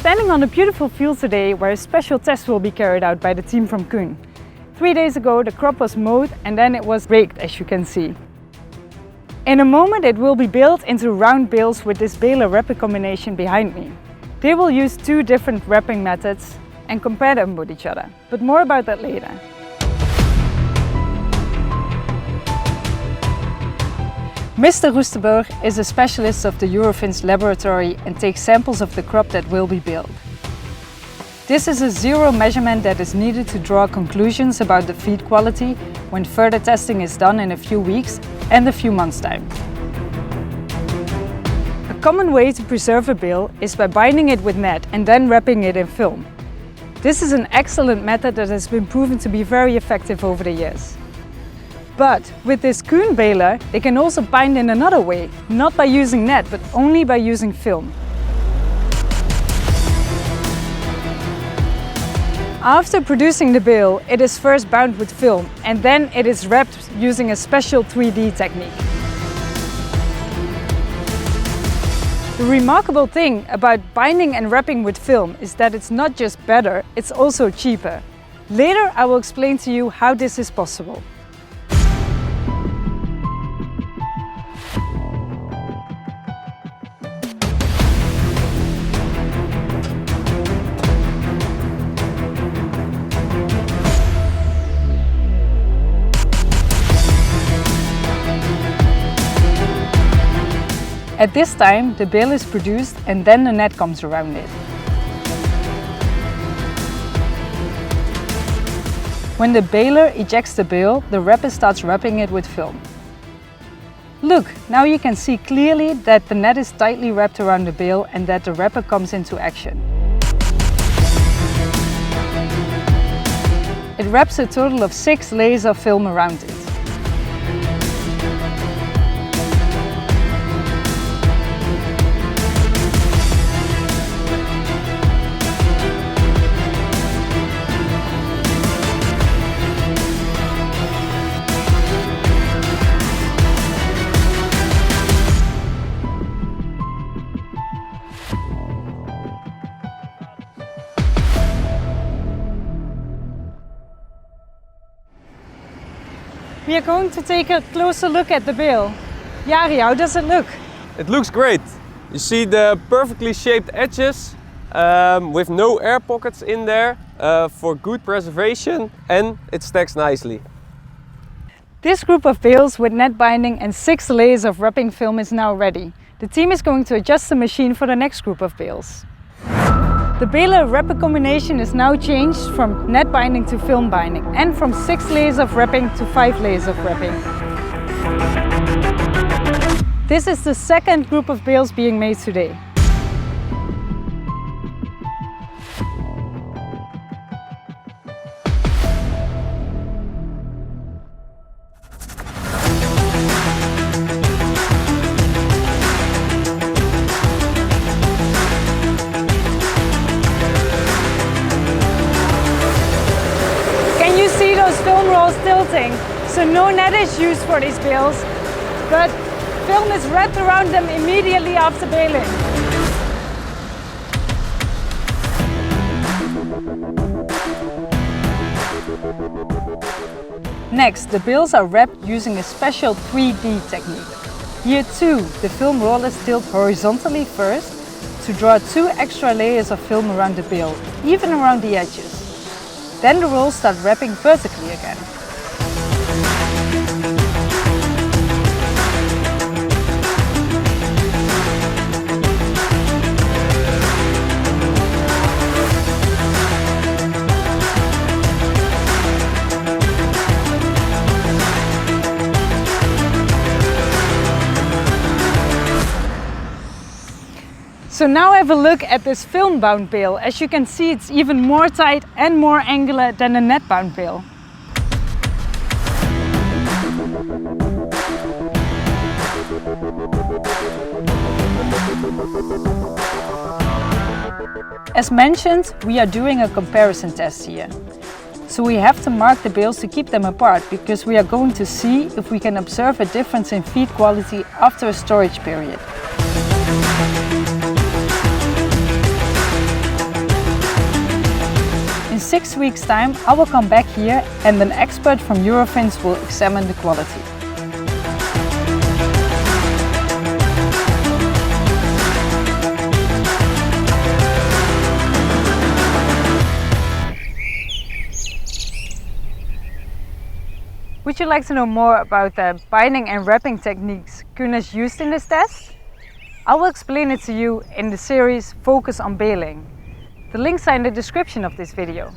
standing on a beautiful field today where a special test will be carried out by the team from KUHN. 3 days ago the crop was mowed and then it was raked, as you can see. In a moment it will be built into round bales with this baler wrapper combination behind me. They will use two different wrapping methods and compare them with each other, but more about that later. Mr. Roesterberg is a specialist of the Eurofins laboratory and takes samples of the crop that will be baled. This is a zero measurement that is needed to draw conclusions about the feed quality when further testing is done in a few weeks and a few months' time. A common way to preserve a bale is by binding it with net and then wrapping it in film. This is an excellent method that has been proven to be very effective over the years. But with this KUHN baler, they can also bind in another way, not by using net, but only by using film. After producing the bale, it is first bound with film and then it is wrapped using a special 3D technique. The remarkable thing about binding and wrapping with film is that it's not just better, it's also cheaper. Later I will explain to you how this is possible. At this time, the bale is produced and then the net comes around it. When the baler ejects the bale, the wrapper starts wrapping it with film. Look, now you can see clearly that the net is tightly wrapped around the bale and that the wrapper comes into action. It wraps a total of 6 layers of film around it. We are going to take a closer look at the bale. Jari, how does it look? It looks great. You see the perfectly shaped edges with no air pockets in there for good preservation, and it stacks nicely. This group of bales with net binding and 6 layers of wrapping film is now ready. The team is going to adjust the machine for the next group of bales. The baler wrapper combination is now changed from net binding to film binding and from 6 layers of wrapping to 5 layers of wrapping. This is the second group of bales being made today. Film rolls tilting, so no net is used for these bales, but film is wrapped around them immediately after baling. Next, the bales are wrapped using a special 3D technique. Here too, the film rollers tilt horizontally first to draw 2 extra layers of film around the bale, even around the edges. Then the rolls start wrapping vertically again. So now have a look at this film bound bale. As you can see, it's even more tight and more angular than a net bound bale. As mentioned, we are doing a comparison test here. So we have to mark the bales to keep them apart because we are going to see if we can observe a difference in feed quality after a storage period. 6 weeks' time, I will come back here and an expert from Eurofins will examine the quality. Would you like to know more about the binding and wrapping techniques KUHN has used in this test? I will explain it to you in the series Focus on Baling. The links are in the description of this video.